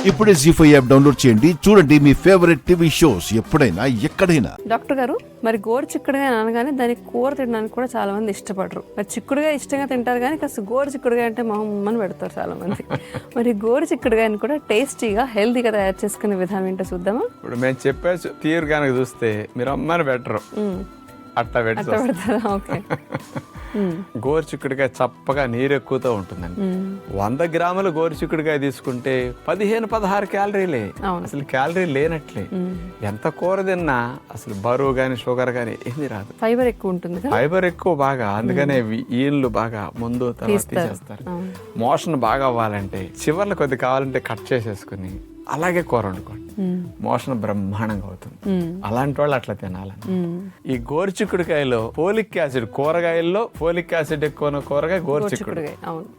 ఇప్పుడే జీ5 app download చేయండి. చూడండి మీ ఫేవరెట్ టీవీ షోస్ ఎప్పుడైనా ఎక్కడైనా. డాక్టర్ గారు, మరి గోరు చిక్కుడుగా అనగానే దానికి కూర తినడానికి కూడా చాలా మంది ఇష్టపడరు. మరి చిక్కుడుగా ఇష్టంగా తింటారు కానీ కాస్త గోరు చిక్కుడుగా అంటే మమ్మల్ని పెడతారు చాలా మంది. మరి గోరు చిక్కుడుగాని కూడా టేస్టీగా హెల్తీగా తయారు చేసుకునే విధానం ఏంటో చూద్దామా? ఇప్పుడు మేము చెప్పే తీరు కనుక చూస్తే మీరు అమ్మని బెటరు అట్లా పెడతారా? ఓకే. గోరు చిక్కుడుకాయ చప్పగా నీరు ఎక్కువతో ఉంటుందండి. 100 గ్రాముల గోరు చిక్కుడుకాయ తీసుకుంటే 15-16 క్యాలరీలే. అసలు క్యాలరీ లేనట్లే. ఎంత కూర తిన్నా అసలు బరువు గాని షుగర్ గాని ఏమీ రాదు. ఫైబర్ ఎక్కువ ఉంటుంది. ఫైబర్ ఎక్కువ బాగా, అందుకనే ఈళ్ళు బాగా ముందు తర్వాత తీసేస్తారు. మోషన్ బాగా అవ్వాలంటే చివర్లు కొద్ది కావాలంటే కట్ చేసేసుకుని అలాగే కూర వండుకోండి, మోషన్ బ్రహ్మాండంగా అవుతుంది. అలాంటి వాళ్ళు అట్లా తినాలని. ఈ గోరు చిక్కుడుకాయలో ఫోలిక్ యాసిడ్, కూరగాయల్లో ఫోలిక్ యాసిడ్ ఎక్కువ కూరగాయ గోరు చిక్కుడుకాయ.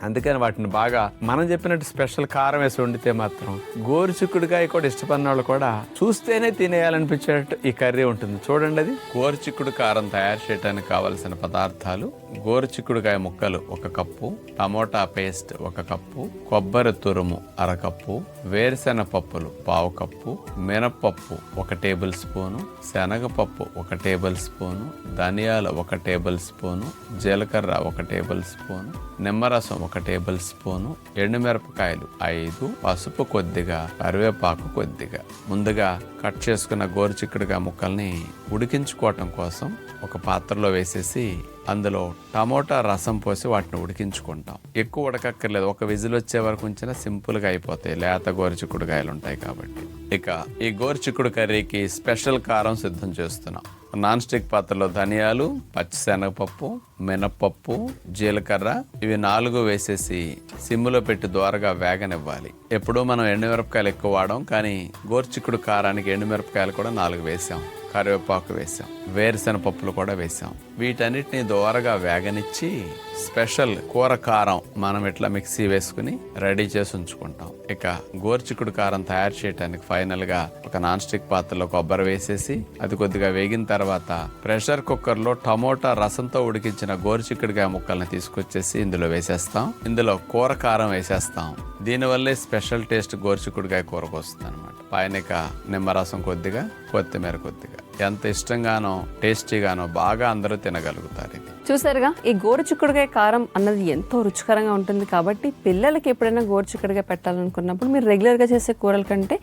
అందుకని వాటిని బాగా మనం చెప్పినట్టు స్పెషల్ కారం వేసి వండితే మాత్రం గోరు చిక్కుడుకాయ కూడా ఇష్టపడిన వాళ్ళు కూడా చూస్తేనే తినేయాలనిపించేటట్టు ఈ కర్రీ ఉంటుంది. చూడండి, అది గోరు చిక్కుడు కారం తయారు చేయడానికి కావలసిన పదార్థాలు: గోరు చిక్కుడుకాయ ముక్కలు 1 కప్పు, టమోటా పేస్ట్ 1 కప్పు, కొబ్బరి తురుము 1/2 కప్పు, వేరుశెనగ పప్పులు 1/2 కప్పు, మినపప్పు 1 టేబుల్ స్పూను, శనగపప్పు 1 టేబుల్ స్పూను, ధనియాలు 1 టేబుల్ స్పూను, జీలకర్ర 1 టేబుల్ స్పూను, నిమ్మరసం 1 టేబుల్ స్పూను, ఎండుమిరపకాయలు 5, పసుపు కొద్దిగా, కరివేపాకు కొద్దిగా. ముందుగా కట్ చేసుకున్న గోరు చిక్కుడుగా ముక్కల్ని ఉడికించుకోవటం కోసం ఒక పాత్రలో వేసేసి అందులో టమోటా రసం పోసి వాటిని ఉడికించుకుంటాం. ఎక్కువ ఉడకక్కర్లేదు, 1 విజిల్ వచ్చే వరకు ఉంచినా సింపుల్గా అయిపోతాయి, లేత గోరు చిక్కుడుకాయలు ఉంటాయి కాబట్టి. ఇక ఈ గోరు చిక్కుడు కర్రీకి స్పెషల్ కారం సిద్ధం చేస్తున్నాం. నాన్ స్టిక్ పాత్రలో ధనియాలు, పచ్చిశనగపప్పు, మినపప్పు, జీలకర్ర ఇవి 4 వేసేసి సిమ్లో పెట్టి దోరగా వేగనివ్వాలి. ఎప్పుడూ మనం ఎండుమిరపకాయలు ఎక్కువ వాడాం, కానీ గోరు చిక్కుడు కారానికి ఎండుమిరపకాయలు కూడా 4 వేసాం, కరివేపాకు వేసాం, వేరుశెనగ పప్పులు కూడా వేసాం. వీటన్నిటిని దోరగా వేగనిచ్చి స్పెషల్ కూర కారం మనం ఇట్లా మిక్సీ వేసుకుని రెడీ చేసి ఉంచుకుంటాం. ఇక గోరు చిక్కుడు కారం తయారు చేయడానికి ఫైనల్ గా ఒక నాన్ స్టిక్ పాత్రలో కొబ్బరి వేసేసి అది కొద్దిగా వేగిన తర్వాత ప్రెషర్ కుక్కర్ లో టమోటా రసంతో ఉడికించిన గోరు చిక్కుడుకాయ ముక్కల్ని తీసుకొచ్చేసి ఇందులో వేసేస్తాం. ఇందులో కూర కారం వేసేస్తాం. దీనివల్లే స్పెషల్ టేస్ట్ గోరు చిక్కుడుకాయ కూరకు వస్తుంది అనమాట. పైనక నిమ్మరసం కొద్దిగా, కొత్తిమీర కొద్దిగా. ఎంత ఇష్టంగానో టేస్టీగానో బాగా అందరూ తినగలుగుతారు. ఇది చూసారుగా, ఈ గోరు చిక్కుడుకాయ కారం అన్నది ఎంతో రుచికరంగా ఉంటుంది. కాబట్టి పిల్లలకి ఎప్పుడైనా గోరు చిక్కుడుకాయ పెట్టాలనుకున్నప్పుడు మీరు రెగ్యులర్ గా చేసే కూరల కంటే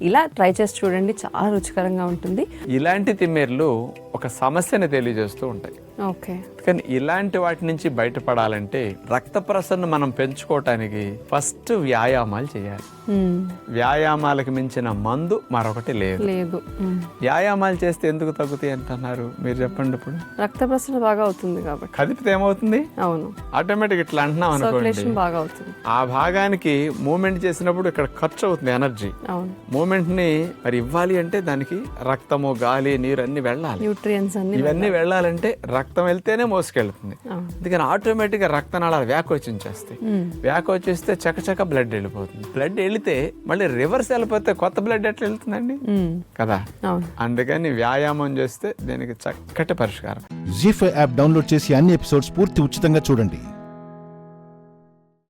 ఇలా ట్రై చేసి చూడండి, చాలా రుచికరంగా ఉంటుంది. ఇలాంటి తిమ్మేర్లు ఒక సమస్యని తెలియజేస్తూ ఉంటాయి. ఓకే. కానీ ఇలాంటి వాటి నుంచి బయటపడాలంటే రక్త ప్రసరణ మనం పెంచుకోవటానికి ఫస్ట్ వ్యాయామాలు చేయాలి. వ్యాయామాలకు మించిన మందు మరొకటి లేదు. వ్యాయామాలు చేస్తే ఎందుకు తగ్గుతాయి అంటున్నారు మీరు చెప్పండి. ఇప్పుడు రక్త ప్రసరణ బాగా అవుతుంది కాబట్టి కదిపితే ఏమవుతుంది? అవును, ఆటోమేటిక్ ఇట్లా అంటున్నాం అనుకోండి, బాగా అవుతుంది. ఆ భాగానికి మూమెంట్ చేసినప్పుడు ఇక్కడ ఖర్చు అవుతుంది ఎనర్జీ. అవును, మూమెంట్ ని మరి ఇవ్వాలి అంటే దానికి రక్తము, గాలి, నీరు అన్ని వెళ్ళాలి. న్యూట్రియన్స్ ఇవన్నీ వెళ్ళాలంటే రక్తం వెళ్తేనే మోసుకెళ్తుంది. అందుకని ఆటోమేటిక్ గా రక్తనాళాలు వ్యాకోచించేస్తాయి. వ్యాకోచిస్తే చకచక బ్లడ్ వెళ్ళిపోతుంది. బ్లడ్ వెళితే మళ్ళీ రివర్స్ వెళ్ళిపోతే కొత్త బ్లడ్ ఎట్లా వెళ్తుందండి కదా. అందుకని వ్యాయామం చేస్తే దీనికి చక్కటి పరిష్కారం. జీ5 యాప్ డౌన్లోడ్ చేసి అన్ని ఎపిసోడ్స్ పూర్తి ఉచితంగా చూడండి.